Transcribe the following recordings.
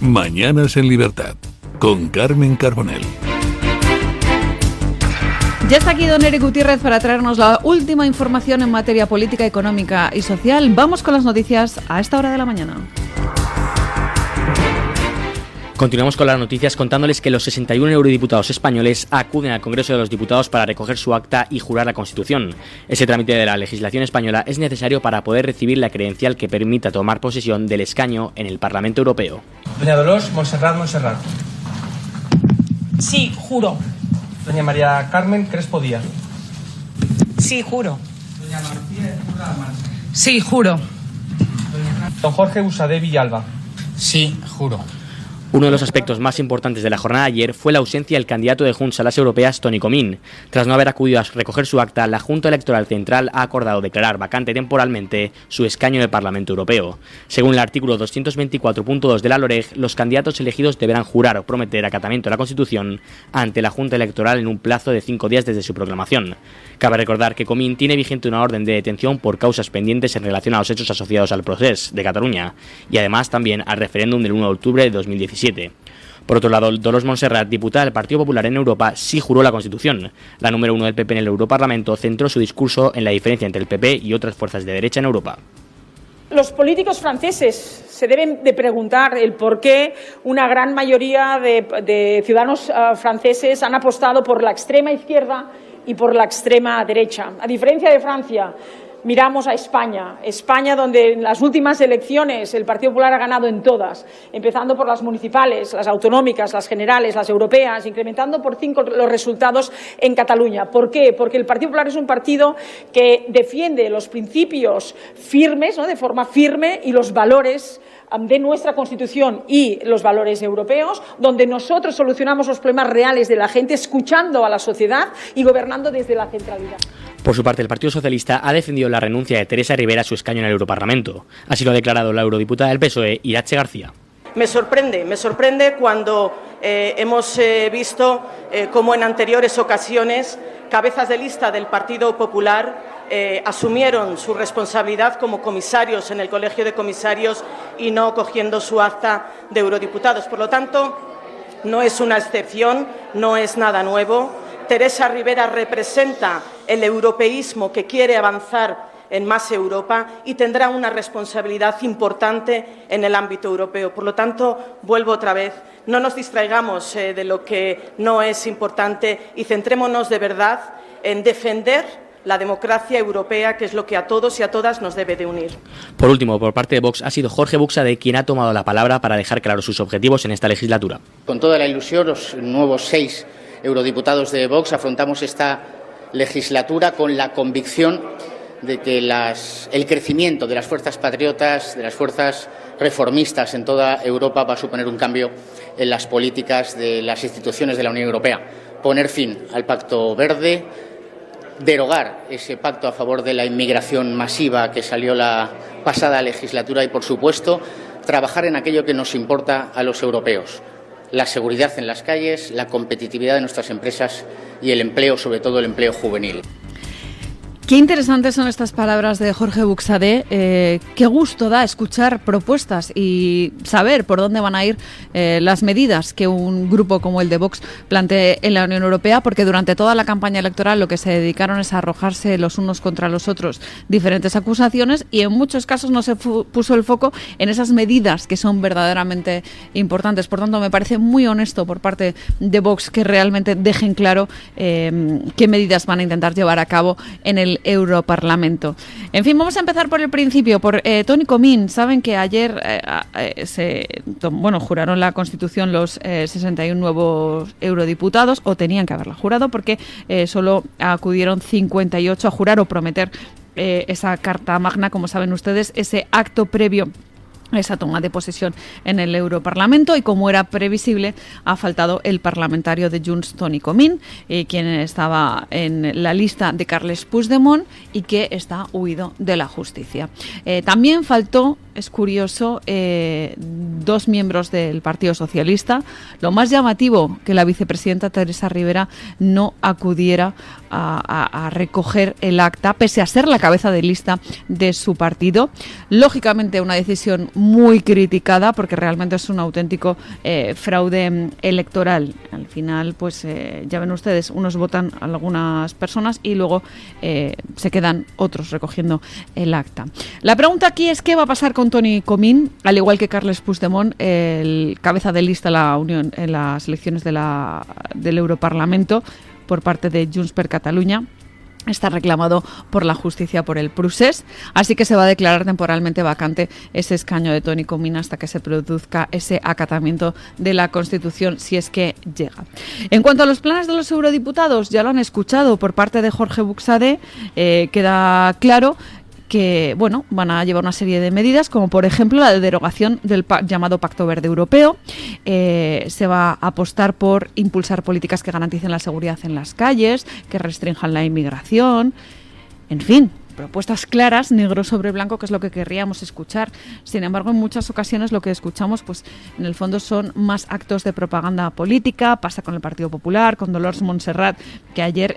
Mañanas en Libertad, con Carmen Carbonell. Ya está aquí don Eric Gutiérrez para traernos la última información en materia política, económica y social. Vamos con las noticias a esta hora de la mañana. Continuamos con las noticias contándoles que los 61 eurodiputados españoles acuden al Congreso de los Diputados para recoger su acta y jurar la Constitución. Ese trámite de la legislación española es necesario para poder recibir la credencial que permita tomar posesión del escaño en el Parlamento Europeo. Doña Dolors Montserrat. Sí, juro. Doña María Carmen Crespo Díaz. Sí, juro. Doña Martínez Urraman. Sí, juro. Don Jorge Buxadé Villalba. Sí, juro. Uno de los aspectos más importantes de la jornada de ayer fue la ausencia del candidato de Junts a las europeas, Toni Comín. Tras no haber acudido a recoger su acta, la Junta Electoral Central ha acordado declarar vacante temporalmente su escaño en el Parlamento Europeo. Según el artículo 224.2 de la LOREG, los candidatos elegidos deberán jurar o prometer acatamiento a la Constitución ante la Junta Electoral en un plazo de 5 días desde su proclamación. Cabe recordar que Comín tiene vigente una orden de detención por causas pendientes en relación a los hechos asociados al proceso de Cataluña y además también al referéndum del 1 de octubre de 2017. Por otro lado, Dolors Montserrat, diputada del Partido Popular en Europa, sí juró la Constitución. La número 1 del PP en el Europarlamento centró su discurso en la diferencia entre el PP y otras fuerzas de derecha en Europa. Los políticos franceses se deben de preguntar el por qué una gran mayoría de ciudadanos franceses han apostado por la extrema izquierda y por la extrema derecha. A diferencia de Francia, miramos a España, donde en las últimas elecciones el Partido Popular ha ganado en todas, empezando por las municipales, las autonómicas, las generales, las europeas, incrementando por 5 los resultados en Cataluña. ¿Por qué? Porque el Partido Popular es un partido que defiende los principios firmes, ¿no?, de forma firme, y los valores de nuestra Constitución y los valores europeos, donde nosotros solucionamos los problemas reales de la gente, escuchando a la sociedad y gobernando desde la centralidad. Por su parte, el Partido Socialista ha defendido la renuncia de Teresa Rivera a su escaño en el Europarlamento. Así lo ha declarado la eurodiputada del PSOE, Iratxe García. Me sorprende cuando hemos visto cómo en anteriores ocasiones cabezas de lista del Partido Popular asumieron su responsabilidad como comisarios en el Colegio de Comisarios y no cogiendo su acta de eurodiputados. Por lo tanto, no es una excepción, no es nada nuevo. Teresa Rivera representa el europeísmo que quiere avanzar en más Europa y tendrá una responsabilidad importante en el ámbito europeo. Por lo tanto, vuelvo otra vez, no nos distraigamos de lo que no es importante y centrémonos de verdad en defender la democracia europea, que es lo que a todos y a todas nos debe de unir. Por último, por parte de Vox, ha sido Jorge Buxadé quien ha tomado la palabra para dejar claros sus objetivos en esta legislatura. Con toda la ilusión, los nuevos 6 eurodiputados de Vox afrontamos esta legislatura con la convicción de que el crecimiento de las fuerzas patriotas, de las fuerzas reformistas en toda Europa va a suponer un cambio en las políticas de las instituciones de la Unión Europea. Poner fin al Pacto Verde, derogar ese pacto a favor de la inmigración masiva que salió la pasada legislatura y, por supuesto, trabajar en aquello que nos importa a los europeos: la seguridad en las calles, la competitividad de nuestras empresas y el empleo, sobre todo el empleo juvenil. Qué interesantes son estas palabras de Jorge Buxadé. Qué gusto da escuchar propuestas y saber por dónde van a ir las medidas que un grupo como el de Vox plantee en la Unión Europea, porque durante toda la campaña electoral lo que se dedicaron es a arrojarse los unos contra los otros diferentes acusaciones, y en muchos casos no se puso el foco en esas medidas que son verdaderamente importantes. Por tanto, me parece muy honesto por parte de Vox que realmente dejen claro qué medidas van a intentar llevar a cabo en el Europarlamento. En fin, vamos a empezar por el principio, por Toni Comín. Saben que ayer juraron la Constitución los 61 nuevos eurodiputados, o tenían que haberla jurado, porque solo acudieron 58 a jurar o prometer esa Carta Magna, como saben ustedes, ese acto previo esa toma de posesión en el Europarlamento, y como era previsible ha faltado el parlamentario de Junts, Toni Comín, quien estaba en la lista de Carles Puigdemont y que está huido de la justicia. También faltó, es curioso, 2 miembros del Partido Socialista. Lo más llamativo, que la vicepresidenta Teresa Rivera no acudiera a recoger el acta, pese a ser la cabeza de lista de su partido. Lógicamente una decisión muy criticada porque realmente es un auténtico fraude electoral. Al final, pues ya ven ustedes, unos votan a algunas personas y luego se quedan otros recogiendo el acta. La pregunta aquí es qué va a pasar con Toni Comín, al igual que Carles Puigdemont, el cabeza de lista de la Unión en las elecciones del Europarlamento por parte de Junts per Catalunya. Está reclamado por la justicia por el procés, así que se va a declarar temporalmente vacante ese escaño de Toni Comín hasta que se produzca ese acatamiento de la Constitución, si es que llega. En cuanto a los planes de los eurodiputados, ya lo han escuchado por parte de Jorge Buxadé, queda claro que bueno, van a llevar una serie de medidas, como por ejemplo la de derogación del llamado Pacto Verde Europeo. Se va a apostar por impulsar políticas que garanticen la seguridad en las calles, que restrinjan la inmigración, en fin, propuestas claras, negro sobre blanco, que es lo que querríamos escuchar. Sin embargo, en muchas ocasiones lo que escuchamos, pues en el fondo son más actos de propaganda política. Pasa con el Partido Popular, con Dolors Montserrat, que ayer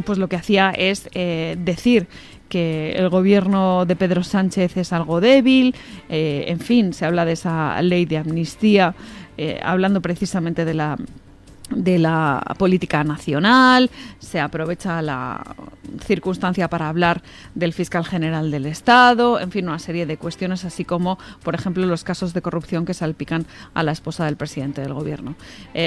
pues lo que hacía es decir que el gobierno de Pedro Sánchez es algo débil, en fin, se habla de esa ley de amnistía, hablando precisamente de la política nacional, se aprovecha la circunstancia para hablar del fiscal general del Estado, en fin, una serie de cuestiones, así como, por ejemplo, los casos de corrupción que salpican a la esposa del presidente del gobierno.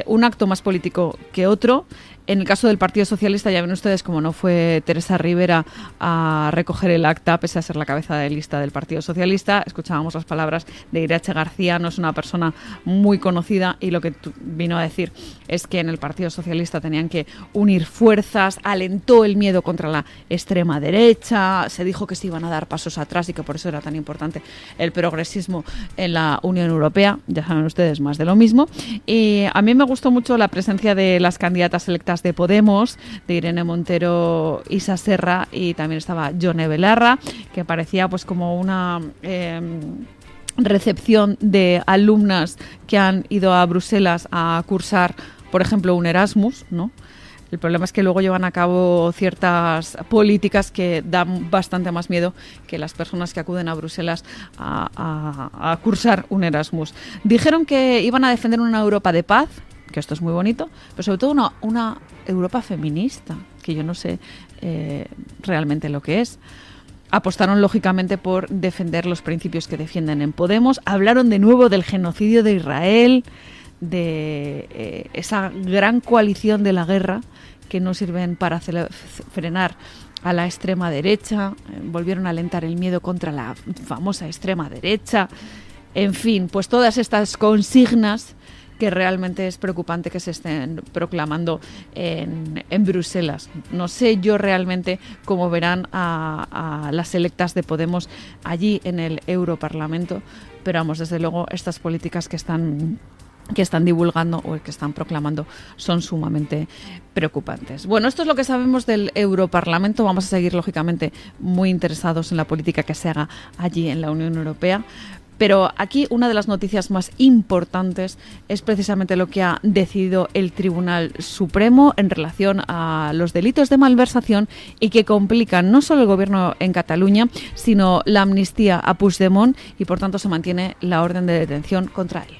Un acto más político que otro. En el caso del Partido Socialista, ya ven ustedes como no fue Teresa Rivera a recoger el acta, pese a ser la cabeza de lista del Partido Socialista. Escuchábamos las palabras de Irache García, no es una persona muy conocida, y lo que vino a decir es que en el Partido Socialista tenían que unir fuerzas, alentó el miedo contra la extrema derecha, se dijo que se iban a dar pasos atrás y que por eso era tan importante el progresismo en la Unión Europea. Ya saben ustedes, más de lo mismo. Y a mí me gustó mucho la presencia de las candidatas electas de Podemos, de Irene Montero, Isa Serra, y también estaba Yone Belarra, que parecía pues como una recepción de alumnas que han ido a Bruselas a cursar, por ejemplo, un Erasmus, ¿no? El problema es que luego llevan a cabo ciertas políticas que dan bastante más miedo que las personas que acuden a Bruselas a cursar un Erasmus. Dijeron que iban a defender una Europa de paz, que esto es muy bonito, pero sobre todo una Europa feminista, que yo no sé realmente lo que es. Apostaron lógicamente por defender los principios que defienden en Podemos. Hablaron de nuevo del genocidio de Israel, de esa gran coalición de la guerra que no sirven para frenar a la extrema derecha. Volvieron a alentar el miedo contra la famosa extrema derecha. En fin, pues todas estas consignas que realmente es preocupante que se estén proclamando en Bruselas. No sé yo realmente cómo verán a las electas de Podemos allí en el Europarlamento, pero vamos, desde luego estas políticas que están divulgando o que están proclamando son sumamente preocupantes. Bueno, esto es lo que sabemos del Europarlamento. Vamos a seguir, lógicamente, muy interesados en la política que se haga allí en la Unión Europea. Pero aquí una de las noticias más importantes es precisamente lo que ha decidido el Tribunal Supremo en relación a los delitos de malversación y que complican no solo el gobierno en Cataluña, sino la amnistía a Puigdemont, y por tanto se mantiene la orden de detención contra él.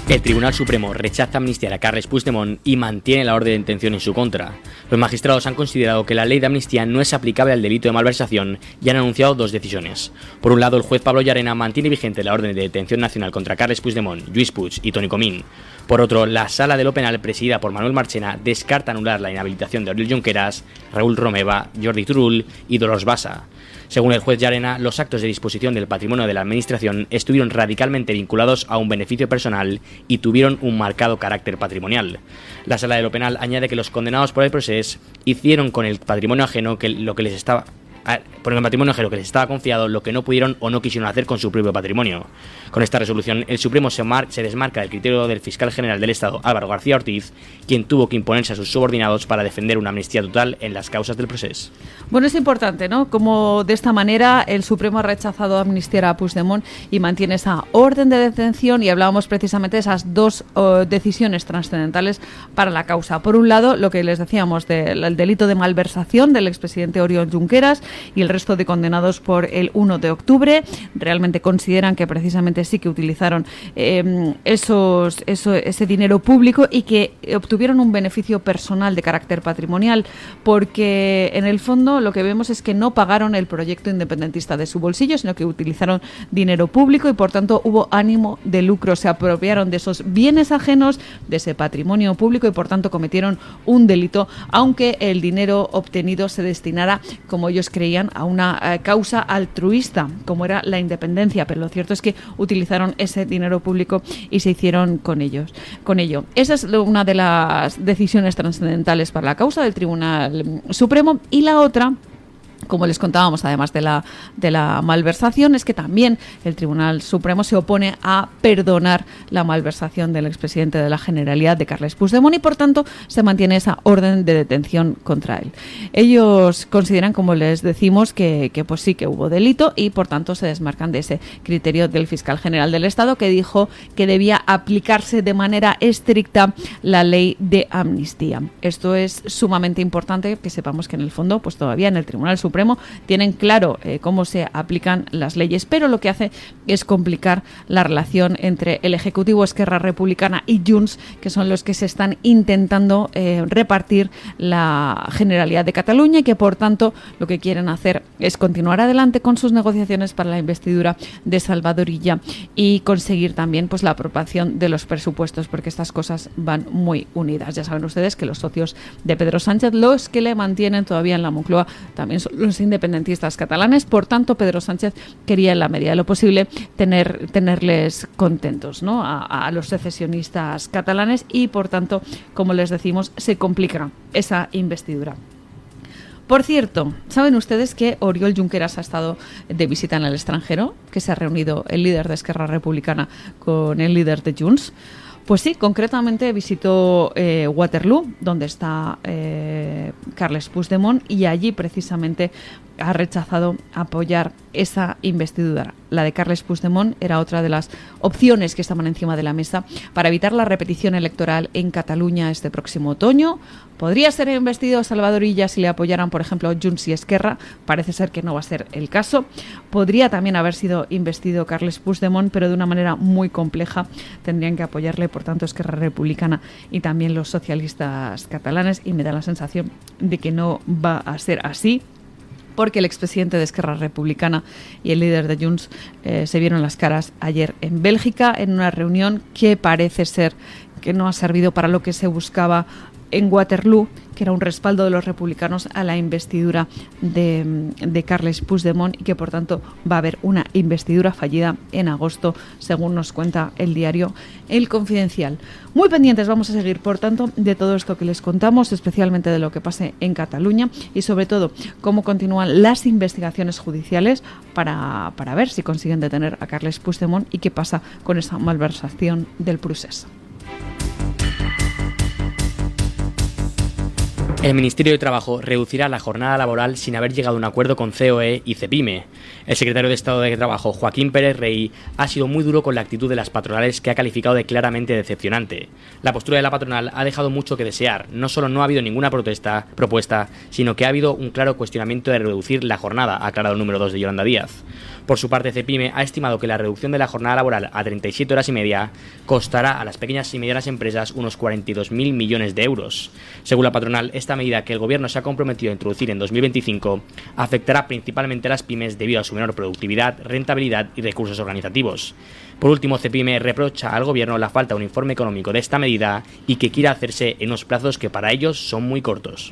El Tribunal Supremo rechaza amnistiar a Carles Puigdemont y mantiene la orden de detención en su contra. Los magistrados han considerado que la ley de amnistía no es aplicable al delito de malversación y han anunciado dos decisiones. Por un lado, el juez Pablo Llarena mantiene vigente la orden de detención nacional contra Carles Puigdemont, Lluís Puig y Toni Comín. Por otro, la Sala de lo Penal, presidida por Manuel Marchena, descarta anular la inhabilitación de Oriol Junqueras, Raúl Romeva, Jordi Turull y Dolors Bassa. Según el juez Llarena, los actos de disposición del patrimonio de la Administración estuvieron radicalmente vinculados a un beneficio personal y tuvieron un marcado carácter patrimonial. La Sala de lo Penal añade que los condenados por el proceso hicieron con el patrimonio ajeno lo que les estaba confiado, lo que no pudieron o no quisieron hacer con su propio patrimonio. Con esta resolución, el Supremo se desmarca del criterio del fiscal general del Estado, Álvaro García Ortiz, quien tuvo que imponerse a sus subordinados para defender una amnistía total en las causas del proceso. Bueno, es importante, ¿no?, como de esta manera el Supremo ha rechazado amnistiar a Puigdemont y mantiene esa orden de detención, y hablábamos precisamente de esas dos decisiones trascendentales para la causa. Por un lado, lo que les decíamos del delito de malversación del expresidente Oriol Junqueras, y el resto de condenados por el 1 de octubre. Realmente consideran que precisamente sí que utilizaron ese dinero público y que obtuvieron un beneficio personal de carácter patrimonial, porque en el fondo lo que vemos es que no pagaron el proyecto independentista de su bolsillo, sino que utilizaron dinero público y por tanto hubo ánimo de lucro. Se apropiaron de esos bienes ajenos, de ese patrimonio público y por tanto cometieron un delito, aunque el dinero obtenido se destinara, como ellos creían, a una causa altruista, como era la independencia. Pero lo cierto es que utilizaron ese dinero público y se hicieron con ello. Esa es una de las decisiones trascendentales para la causa del Tribunal Supremo. Y la otra, como les contábamos, además de la malversación, es que también el Tribunal Supremo se opone a perdonar la malversación del expresidente de la Generalitat, de Carles Puigdemont, y por tanto se mantiene esa orden de detención contra él. Ellos consideran, como les decimos, que pues sí que hubo delito y por tanto se desmarcan de ese criterio del fiscal general del Estado, que dijo que debía aplicarse de manera estricta la ley de amnistía. Esto es sumamente importante, que sepamos que en el fondo pues todavía en el Tribunal Supremo tienen claro cómo se aplican las leyes, pero lo que hace es complicar la relación entre el Ejecutivo, Esquerra Republicana y Junts, que son los que se están intentando repartir la Generalitat de Cataluña y que por tanto lo que quieren hacer es continuar adelante con sus negociaciones para la investidura de Salvador Illa y conseguir también pues la aprobación de los presupuestos, porque estas cosas van muy unidas. Ya saben ustedes que los socios de Pedro Sánchez, los que le mantienen todavía en la Moncloa, también son los independentistas catalanes. Por tanto, Pedro Sánchez quería en la medida de lo posible tenerles contentos, ¿no?, a los secesionistas catalanes y por tanto, como les decimos, se complica esa investidura. Por cierto, ¿saben ustedes que Oriol Junqueras ha estado de visita en el extranjero? Que se ha reunido el líder de Esquerra Republicana con el líder de Junts. Pues sí, concretamente visitó Waterloo, donde está Carles Puigdemont, y allí precisamente ha rechazado apoyar esa investidura. La de Carles Puigdemont era otra de las opciones que estaban encima de la mesa para evitar la repetición electoral en Cataluña este próximo otoño. ¿Podría ser investido Salvador Illa si le apoyaran, por ejemplo, Junts y Esquerra? Parece ser que no va a ser el caso. Podría también haber sido investido Carles Puigdemont, pero de una manera muy compleja. Tendrían que apoyarle, por tanto, Esquerra Republicana y también los socialistas catalanes, y me da la sensación de que no va a ser así, porque el expresidente de Esquerra Republicana y el líder de Junts se vieron las caras ayer en Bélgica en una reunión que parece ser que no ha servido para lo que se buscaba en Waterloo, que era un respaldo de los republicanos a la investidura de Carles Puigdemont, y que por tanto va a haber una investidura fallida en agosto, según nos cuenta el diario El Confidencial. Muy pendientes vamos a seguir, por tanto, de todo esto que les contamos, especialmente de lo que pase en Cataluña y sobre todo cómo continúan las investigaciones judiciales para ver si consiguen detener a Carles Puigdemont y qué pasa con esa malversación del procés. El Ministerio de Trabajo reducirá la jornada laboral sin haber llegado a un acuerdo con COE y CEPIME. El secretario de Estado de Trabajo, Joaquín Pérez Rey, ha sido muy duro con la actitud de las patronales, que ha calificado de claramente decepcionante. La postura de la patronal ha dejado mucho que desear. No solo no ha habido ninguna propuesta, sino que ha habido un claro cuestionamiento de reducir la jornada, ha aclarado el número 2 de Yolanda Díaz. Por su parte, CEPIME ha estimado que la reducción de la jornada laboral a 37 horas y media costará a las pequeñas y medianas empresas unos 42.000 millones de euros. Según la patronal, esta medida, que el Gobierno se ha comprometido a introducir en 2025, afectará principalmente a las pymes debido a su menor productividad, rentabilidad y recursos organizativos. Por último, CEPIME reprocha al Gobierno la falta de un informe económico de esta medida y que quiera hacerse en unos plazos que para ellos son muy cortos.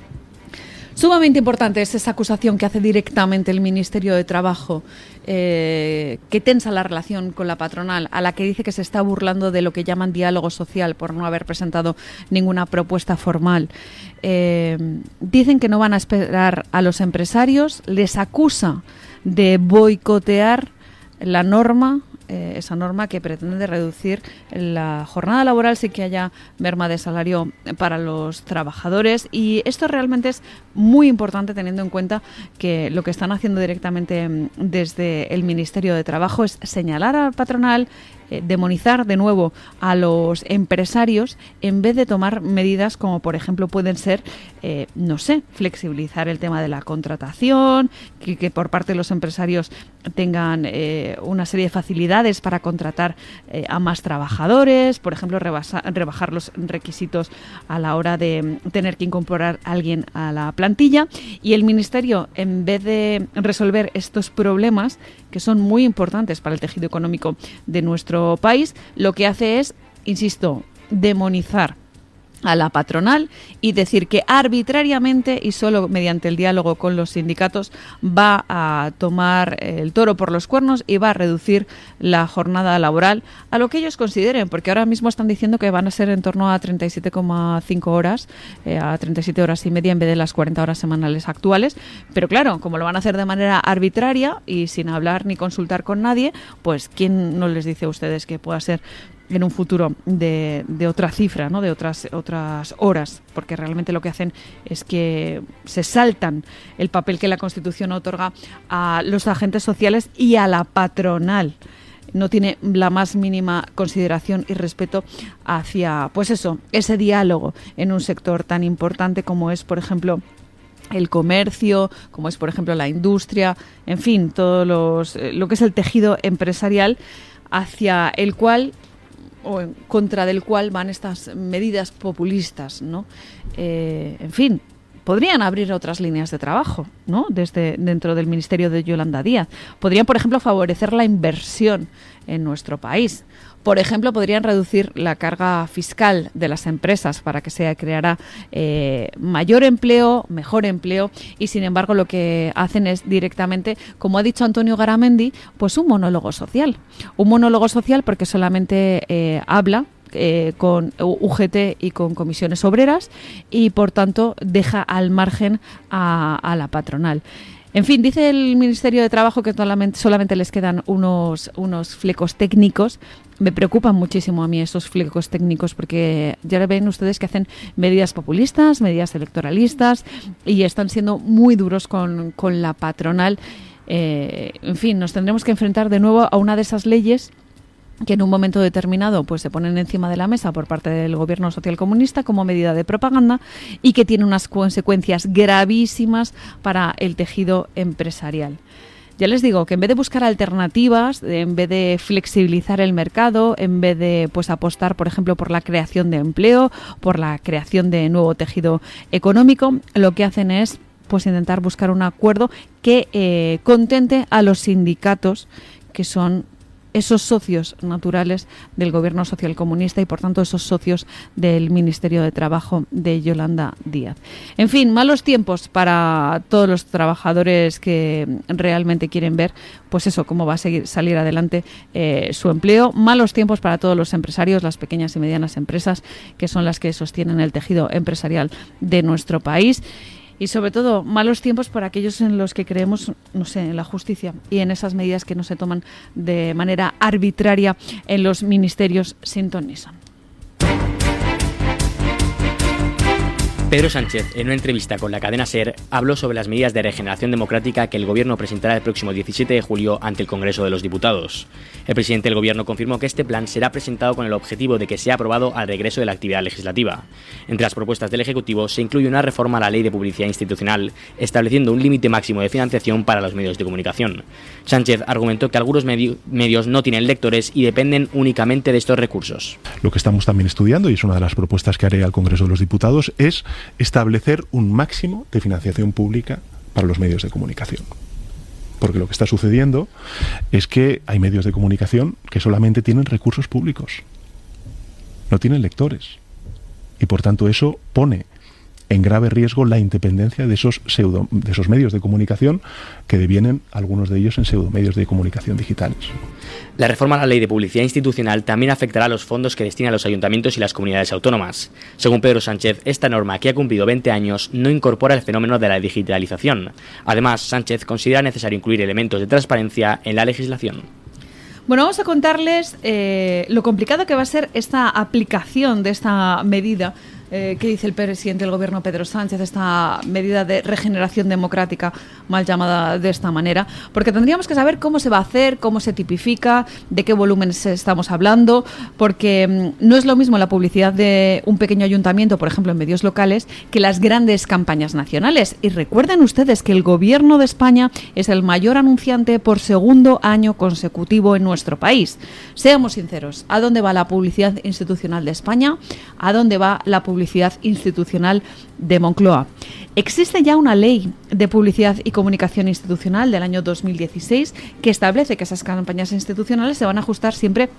Sumamente importante es esa acusación que hace directamente el Ministerio de Trabajo, que tensa la relación con la patronal, a la que dice que se está burlando de lo que llaman diálogo social por no haber presentado ninguna propuesta formal. Dicen que no van a esperar a los empresarios, les acusa de boicotear la norma, esa norma que pretende reducir la jornada laboral sin que haya merma de salario para los trabajadores, y esto realmente es muy importante teniendo en cuenta que lo que están haciendo directamente desde el Ministerio de Trabajo es señalar al patronal, demonizar de nuevo a los empresarios en vez de tomar medidas como por ejemplo pueden ser, flexibilizar el tema de la contratación, que por parte de los empresarios tengan una serie de facilidades para contratar a más trabajadores, por ejemplo rebajar los requisitos a la hora de tener que incorporar a alguien a la plantilla, y el Ministerio, en vez de resolver estos problemas que son muy importantes para el tejido económico de nuestro país, lo que hace es, insisto, demonizar a la patronal y decir que arbitrariamente y solo mediante el diálogo con los sindicatos va a tomar el toro por los cuernos y va a reducir la jornada laboral a lo que ellos consideren, porque ahora mismo están diciendo que van a ser en torno a 37,5 horas, a 37 horas y media en vez de las 40 horas semanales actuales, pero claro, como lo van a hacer de manera arbitraria y sin hablar ni consultar con nadie, pues ¿quién no les dice a ustedes que pueda ser en un futuro de otra cifra, ¿no? De otras horas, porque realmente lo que hacen es que se saltan el papel que la Constitución otorga a los agentes sociales y a la patronal. No tiene la más mínima consideración y respeto hacia, pues eso, ese diálogo en un sector tan importante como es, por ejemplo, el comercio, como es, por ejemplo, la industria, en fin, todo lo que es el tejido empresarial hacia el cual o en contra del cual van estas medidas populistas, ¿no? En fin, podrían abrir otras líneas de trabajo, ¿no? Desde dentro del Ministerio de Yolanda Díaz. Podrían, por ejemplo, favorecer la inversión en nuestro país. Por ejemplo, podrían reducir la carga fiscal de las empresas para que se creara mayor empleo, mejor empleo, y sin embargo lo que hacen es directamente, como ha dicho Antonio Garamendi, pues un monólogo social. Un monólogo social porque solamente habla con UGT y con comisiones obreras y por tanto deja al margen a la patronal. En fin, dice el Ministerio de Trabajo que solamente les quedan unos flecos técnicos. Me preocupan muchísimo a mí esos flecos técnicos porque ya ven ustedes que hacen medidas populistas, medidas electoralistas y están siendo muy duros con la patronal. En fin, nos tendremos que enfrentar de nuevo a una de esas leyes que en un momento determinado pues se ponen encima de la mesa por parte del gobierno socialcomunista como medida de propaganda y que tiene unas consecuencias gravísimas para el tejido empresarial. Ya les digo que en vez de buscar alternativas, en vez de flexibilizar el mercado, en vez de pues apostar, por ejemplo, por la creación de empleo, por la creación de nuevo tejido económico, lo que hacen es pues intentar buscar un acuerdo que contente a los sindicatos, que son esos socios naturales del gobierno socialcomunista y por tanto esos socios del Ministerio de Trabajo de Yolanda Díaz. En fin, malos tiempos para todos los trabajadores que realmente quieren ver pues eso, cómo va a salir adelante su empleo. Malos tiempos para todos los empresarios, las pequeñas y medianas empresas, que son las que sostienen el tejido empresarial de nuestro país. Y sobre todo, malos tiempos para aquellos en los que creemos, no sé, en la justicia y en esas medidas que no se toman de manera arbitraria en los ministerios sin ton ni son. Pedro Sánchez, en una entrevista con la cadena SER, habló sobre las medidas de regeneración democrática que el Gobierno presentará el próximo 17 de julio ante el Congreso de los Diputados. El presidente del Gobierno confirmó que este plan será presentado con el objetivo de que sea aprobado al regreso de la actividad legislativa. Entre las propuestas del Ejecutivo se incluye una reforma a la Ley de Publicidad Institucional, estableciendo un límite máximo de financiación para los medios de comunicación. Sánchez argumentó que algunos medios no tienen lectores y dependen únicamente de estos recursos. Lo que estamos también estudiando, y es una de las propuestas que haré al Congreso de los Diputados, es establecer un máximo de financiación pública para los medios de comunicación. Porque lo que está sucediendo es que hay medios de comunicación que solamente tienen recursos públicos, no tienen lectores. Y por tanto eso pone en grave riesgo la independencia de esos medios de comunicación que devienen, algunos de ellos, en pseudomedios de comunicación digitales. La reforma a la Ley de Publicidad Institucional también afectará a los fondos que destinan los ayuntamientos y las comunidades autónomas. Según Pedro Sánchez, esta norma, que ha cumplido 20 años, no incorpora el fenómeno de la digitalización. Además, Sánchez considera necesario incluir elementos de transparencia en la legislación. Bueno, vamos a contarles lo complicado que va a ser esta aplicación de esta medida ¿Qué dice el presidente del gobierno, Pedro Sánchez, esta medida de regeneración democrática, mal llamada de esta manera? Porque tendríamos que saber cómo se va a hacer, cómo se tipifica, de qué volúmenes estamos hablando, porque no es lo mismo la publicidad de un pequeño ayuntamiento, por ejemplo, en medios locales, que las grandes campañas nacionales. Y recuerden ustedes que el gobierno de España es el mayor anunciante por segundo año consecutivo en nuestro país. Seamos sinceros, ¿a dónde va la publicidad institucional de España? ¿A dónde va la publicidad institucional de Moncloa? Existe ya una ley de publicidad y comunicación institucional del año 2016 que establece que esas campañas institucionales se van a ajustar siempre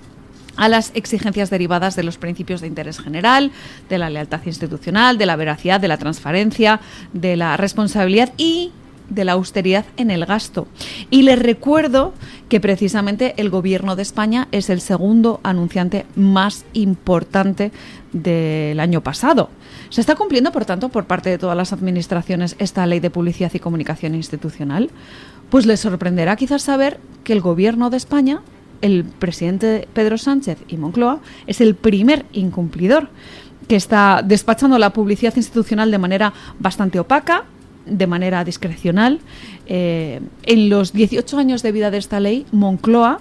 a las exigencias derivadas de los principios de interés general, de la lealtad institucional, de la veracidad, de la transparencia, de la responsabilidad y de la austeridad en el gasto. Y les recuerdo que precisamente el Gobierno de España es el segundo anunciante más importante del año pasado. ¿Se está cumpliendo, por tanto, por parte de todas las administraciones esta ley de publicidad y comunicación institucional? Pues les sorprenderá quizás saber que el Gobierno de España, el presidente Pedro Sánchez y Moncloa, es el primer incumplidor, que está despachando la publicidad institucional de manera bastante opaca, de manera discrecional. En los 18 años de vida de esta ley, Moncloa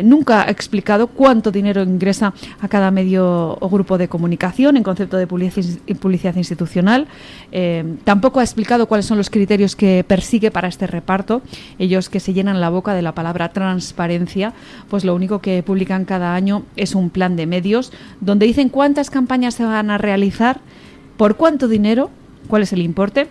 nunca ha explicado cuánto dinero ingresa a cada medio o grupo de comunicación en concepto de publicidad institucional. Tampoco ha explicado cuáles son los criterios que persigue para este reparto. Ellos, que se llenan la boca de la palabra transparencia, pues lo único que publican cada año es un plan de medios donde dicen cuántas campañas se van a realizar, por cuánto dinero, cuál es el importe,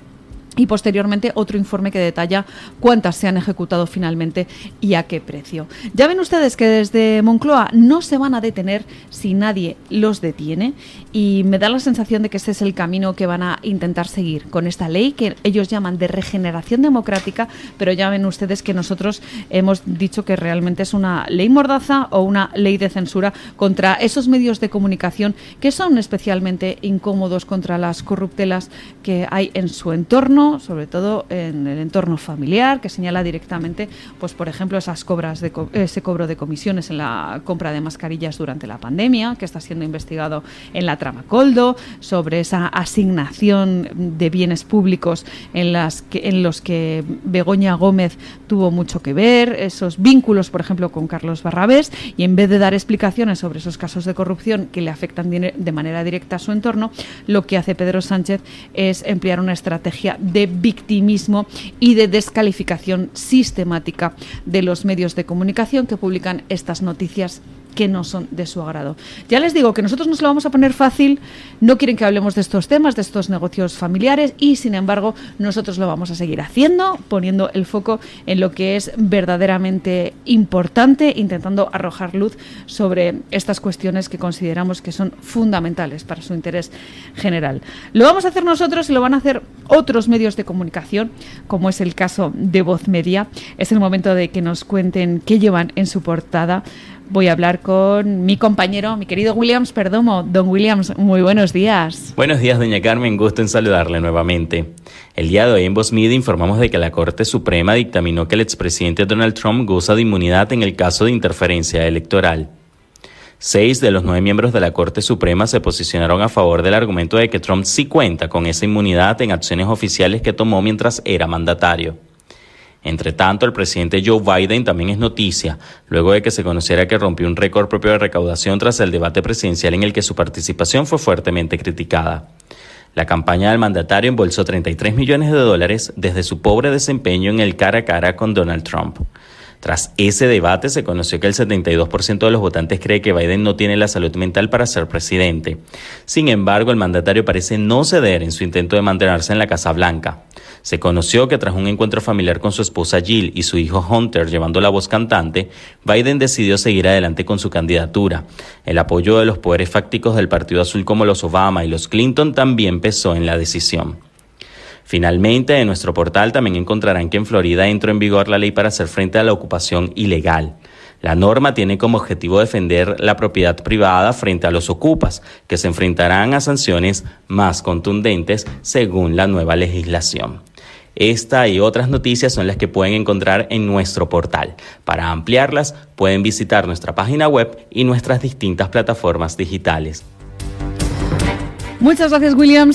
y posteriormente otro informe que detalla cuántas se han ejecutado finalmente y a qué precio. Ya ven ustedes que desde Moncloa no se van a detener si nadie los detiene, y me da la sensación de que ese es el camino que van a intentar seguir con esta ley que ellos llaman de regeneración democrática, pero ya ven ustedes que nosotros hemos dicho que realmente es una ley mordaza o una ley de censura contra esos medios de comunicación que son especialmente incómodos, contra las corruptelas que hay en su entorno, sobre todo en el entorno familiar, que señala directamente, pues por ejemplo, ese cobro de comisiones en la compra de mascarillas durante la pandemia, que está siendo investigado en la trama Coldo, sobre esa asignación de bienes públicos en los que Begoña Gómez tuvo mucho que ver, esos vínculos, por ejemplo, con Carlos Barrabés, y en vez de dar explicaciones sobre esos casos de corrupción que le afectan de manera directa a su entorno, lo que hace Pedro Sánchez es emplear una estrategia de victimismo y de descalificación sistemática de los medios de comunicación que publican estas noticias que no son de su agrado. Ya les digo que nosotros nos lo vamos a poner fácil, no quieren que hablemos de estos temas, de estos negocios familiares, y sin embargo nosotros lo vamos a seguir haciendo, poniendo el foco en lo que es verdaderamente importante, intentando arrojar luz sobre estas cuestiones que consideramos que son fundamentales para su interés general. Lo vamos a hacer nosotros y lo van a hacer otros medios de comunicación, como es el caso de Voz Media. Es el momento de que nos cuenten qué llevan en su portada. Voy a hablar con mi compañero, mi querido Williams Perdomo. Don Williams, muy buenos días. Buenos días, doña Carmen, gusto en saludarle nuevamente. El día de hoy en Voz Media informamos de que la Corte Suprema dictaminó que el expresidente Donald Trump goza de inmunidad en el caso de interferencia electoral. 6 de los 9 miembros de la Corte Suprema se posicionaron a favor del argumento de que Trump sí cuenta con esa inmunidad en acciones oficiales que tomó mientras era mandatario. Entre tanto, el presidente Joe Biden también es noticia, luego de que se conociera que rompió un récord propio de recaudación tras el debate presidencial en el que su participación fue fuertemente criticada. La campaña del mandatario embolsó $33 millones desde su pobre desempeño en el cara a cara con Donald Trump. Tras ese debate se conoció que el 72% de los votantes cree que Biden no tiene la salud mental para ser presidente. Sin embargo, el mandatario parece no ceder en su intento de mantenerse en la Casa Blanca. Se conoció que tras un encuentro familiar con su esposa Jill y su hijo Hunter llevando la voz cantante, Biden decidió seguir adelante con su candidatura. El apoyo de los poderes fácticos del Partido Azul como los Obama y los Clinton también pesó en la decisión. Finalmente, en nuestro portal también encontrarán que en Florida entró en vigor la ley para hacer frente a la ocupación ilegal. La norma tiene como objetivo defender la propiedad privada frente a los ocupas, que se enfrentarán a sanciones más contundentes según la nueva legislación. Esta y otras noticias son las que pueden encontrar en nuestro portal. Para ampliarlas, pueden visitar nuestra página web y nuestras distintas plataformas digitales. Muchas gracias, Williams.